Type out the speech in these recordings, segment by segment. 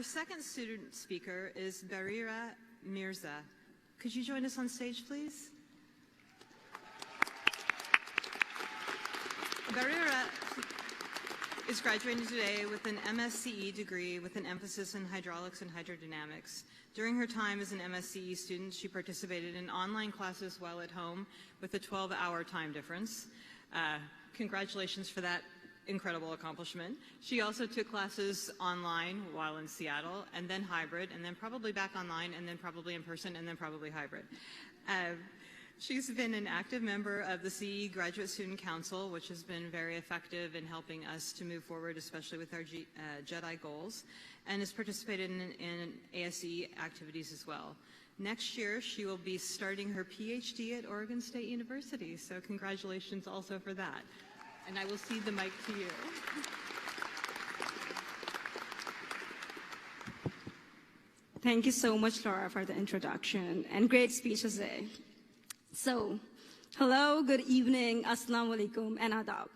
second student speaker is Barira Mirza. Could you join us on stage, please? Barira is graduating today with an MSCE degree with an emphasis in hydraulics and hydrodynamics. During her time as an MSCE student, she participated in online classes while at home with a 12-hour time difference. Congratulations for that incredible accomplishment. She also took classes online while in Seattle, and then hybrid, and then probably back online, and then probably in person, and then probably hybrid. She's been an active member of the CE Graduate Student Council, which has been very effective in helping us to move forward, especially with our JEDI goals, and has participated in ASE activities as well. Next year, she will be starting her PhD at Oregon State University, so congratulations also for that. And I will cede the mic to you. Thank you so much, Laura, for the introduction and great speech today. So, hello, good evening, assalamu alaikum, and adab.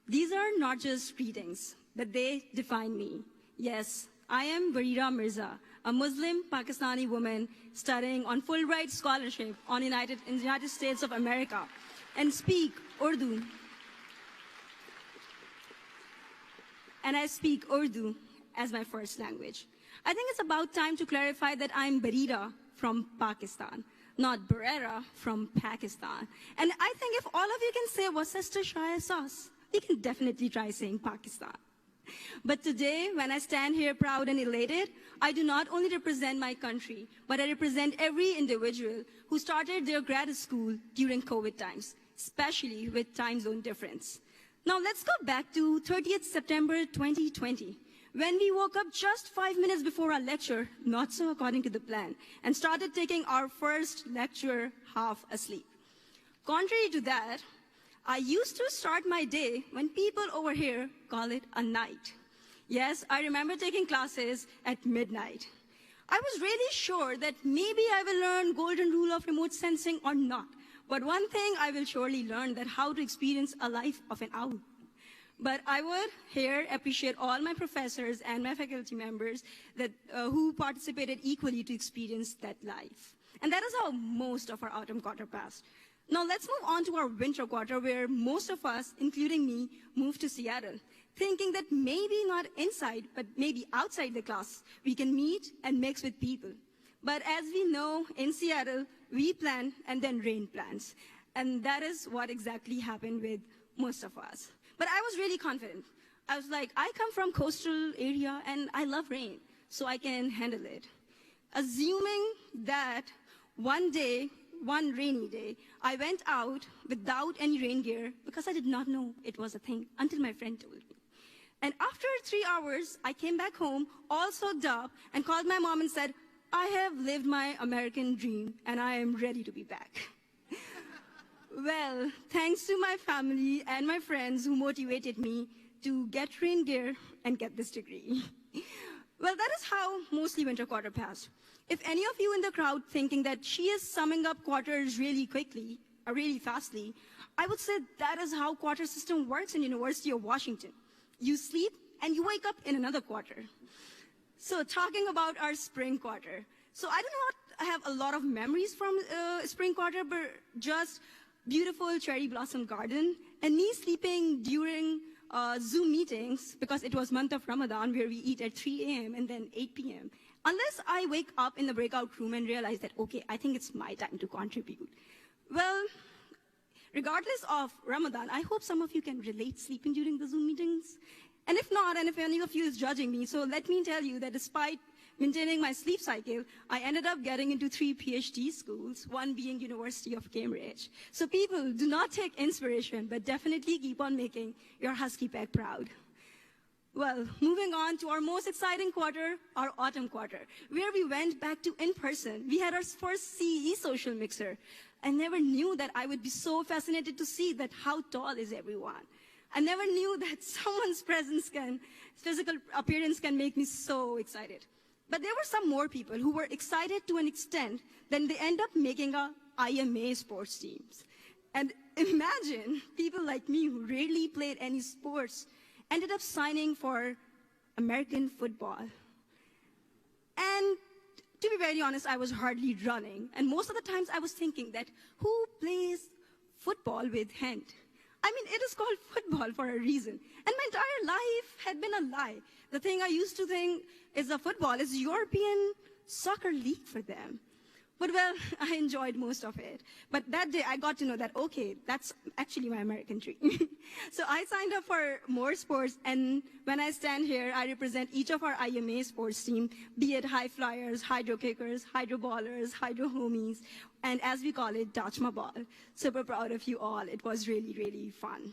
These are not just greetings, but they define me. Yes, I am Barira Mirza, a Muslim Pakistani woman studying on Fulbright scholarship in the United States of America, and speak Urdu. And I speak Urdu as my first language. I think it's about time to clarify that I'm Barira from Pakistan, not Barrera from Pakistan. And I think if all of you can say Worcestershire sauce, we can definitely try saying Pakistan. But today, when I stand here proud and elated, I do not only represent my country, but I represent every individual who started their grad school during COVID times, especially with time zone difference. Now let's go back to 30th September 2020, when we woke up just 5 minutes before our lecture, not so according to the plan, and started taking our first lecture half asleep. Contrary to that, I used to start my day when people over here call it a night. Yes, I remember taking classes at midnight. I was really sure that maybe I will learn golden rule of remote sensing or not. But one thing I will surely learn, that how to experience a life of an owl. But I would here appreciate all my professors and my faculty members that, who participated equally to experience that life. And that is how most of our autumn quarter passed. Now let's move on to our winter quarter, where most of us, including me, moved to Seattle, thinking that maybe not inside, but maybe outside the class, we can meet and mix with people. But as we know, in Seattle, we plan and then rain plans. And that is what exactly happened with most of us. But I was really confident. I was like, I come from coastal area and I love rain, so I can handle it. Assuming that one day, one rainy day, I went out without any rain gear because I did not know it was a thing until my friend told me. And after 3 hours, I came back home all soaked up and called my mom and said, I have lived my American dream and I am ready to be back. Well, thanks to my family and my friends who motivated me to get rain gear and get this degree. Well, that is how mostly winter quarter passed. If any of you in the crowd thinking that she is summing up quarters really quickly, or really fastly, I would say that is how quarter system works in University of Washington. You sleep and you wake up in another quarter. So talking about our spring quarter. So I do not have a lot of memories from spring quarter, but just beautiful cherry blossom garden and me sleeping during Zoom meetings because it was month of Ramadan where we eat at 3 a.m. and then 8 p.m. Unless I wake up in the breakout room and realize that, okay, I think it's my time to contribute. Well, regardless of Ramadan, I hope some of you can relate sleeping during the Zoom meetings. And if not, and if any of you is judging me, so let me tell you that despite maintaining my sleep cycle, I ended up getting into 3 PhD schools, one being University of Cambridge. So people, do not take inspiration, but definitely keep on making your Husky Pack proud. Well, moving on to our most exciting quarter, our autumn quarter, where we went back to in-person. We had our first CE social mixer. I never knew that I would be so fascinated to see that how tall is everyone. I never knew that someone's physical appearance can make me so excited. But there were some more people who were excited to an extent that they end up making a IMA sports teams. And imagine people like me who rarely played any sports ended up signing for American football. And to be very honest, I was hardly running. And most of the times I was thinking that who plays football with hand? I mean, it is called football for a reason. And my entire life had been a lie. The thing I used to think is a football is European soccer league for them. But well, I enjoyed most of it. But that day I got to know that, okay, that's actually my American dream. So I signed up for more sports, and when I stand here, I represent each of our IMA sports team, be it high flyers, hydro kickers, hydro ballers, hydro homies, and as we call it, Dachma ball. Super proud of you all. It was really, really fun.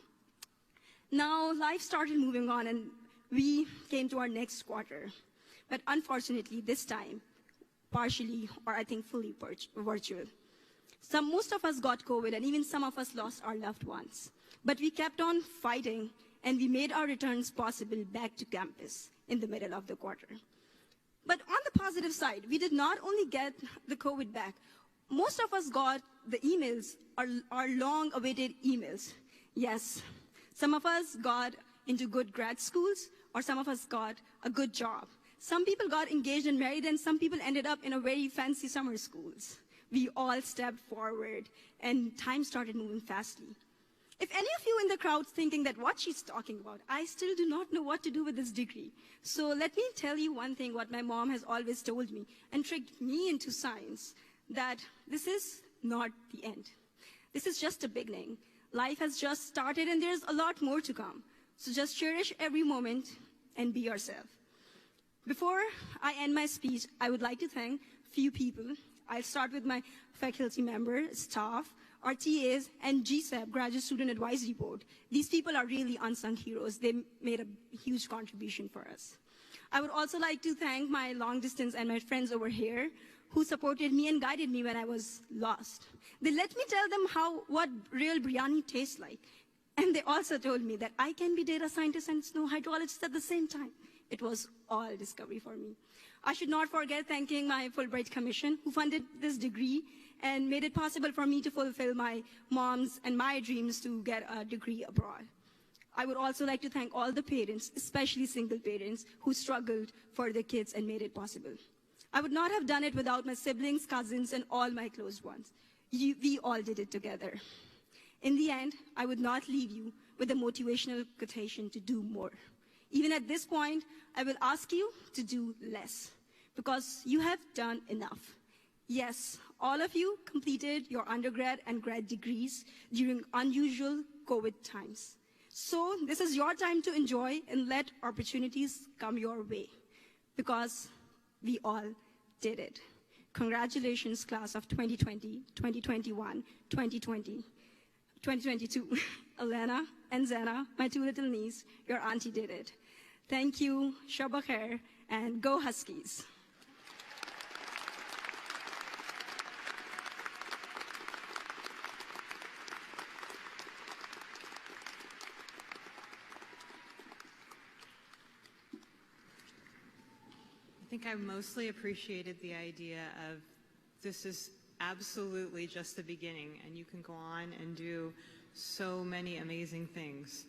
Now, life started moving on, and we came to our next quarter. But unfortunately, this time, partially, or I think fully virtual. Most of us got COVID, and even some of us lost our loved ones. But we kept on fighting, and we made our returns possible back to campus in the middle of the quarter. But on the positive side, we did not only get the COVID back, most of us got the emails, our long-awaited emails. Yes, some of us got into good grad schools, or some of us got a good job. Some people got engaged and married, and some people ended up in a very fancy summer schools. We all stepped forward, and time started moving fastly. If any of you in the crowd thinking that what she's talking about, I still do not know what to do with this degree. So let me tell you one thing, what my mom has always told me and tricked me into science, that this is not the end. This is just a beginning. Life has just started, and there's a lot more to come. So just cherish every moment and be yourself. Before I end my speech, I would like to thank a few people. I'll start with my faculty members, staff, our TAs, and GSAB, Graduate Student Advisory Board. These people are really unsung heroes. They made a huge contribution for us. I would also like to thank my long distance and my friends over here who supported me and guided me when I was lost. They let me tell them what real biryani tastes like. And they also told me that I can be data scientist and snow hydrologist at the same time. It was all discovery for me. I should not forget thanking my Fulbright Commission, who funded this degree and made it possible for me to fulfill my mom's and my dreams to get a degree abroad. I would also like to thank all the parents, especially single parents, who struggled for their kids and made it possible. I would not have done it without my siblings, cousins, and all my close ones. We all did it together. In the end, I would not leave you with a motivational quotation to do more. Even at this point, I will ask you to do less, because you have done enough. Yes, all of you completed your undergrad and grad degrees during unusual COVID times. So this is your time to enjoy and let opportunities come your way, because we all did it. Congratulations, class of 2020, 2021, 2020, 2022. Elena and Zena, my two little niece, your auntie did it. Thank you, Shaba Khair, and go Huskies. I think I mostly appreciated the idea of this is absolutely just the beginning, and you can go on and do so many amazing things.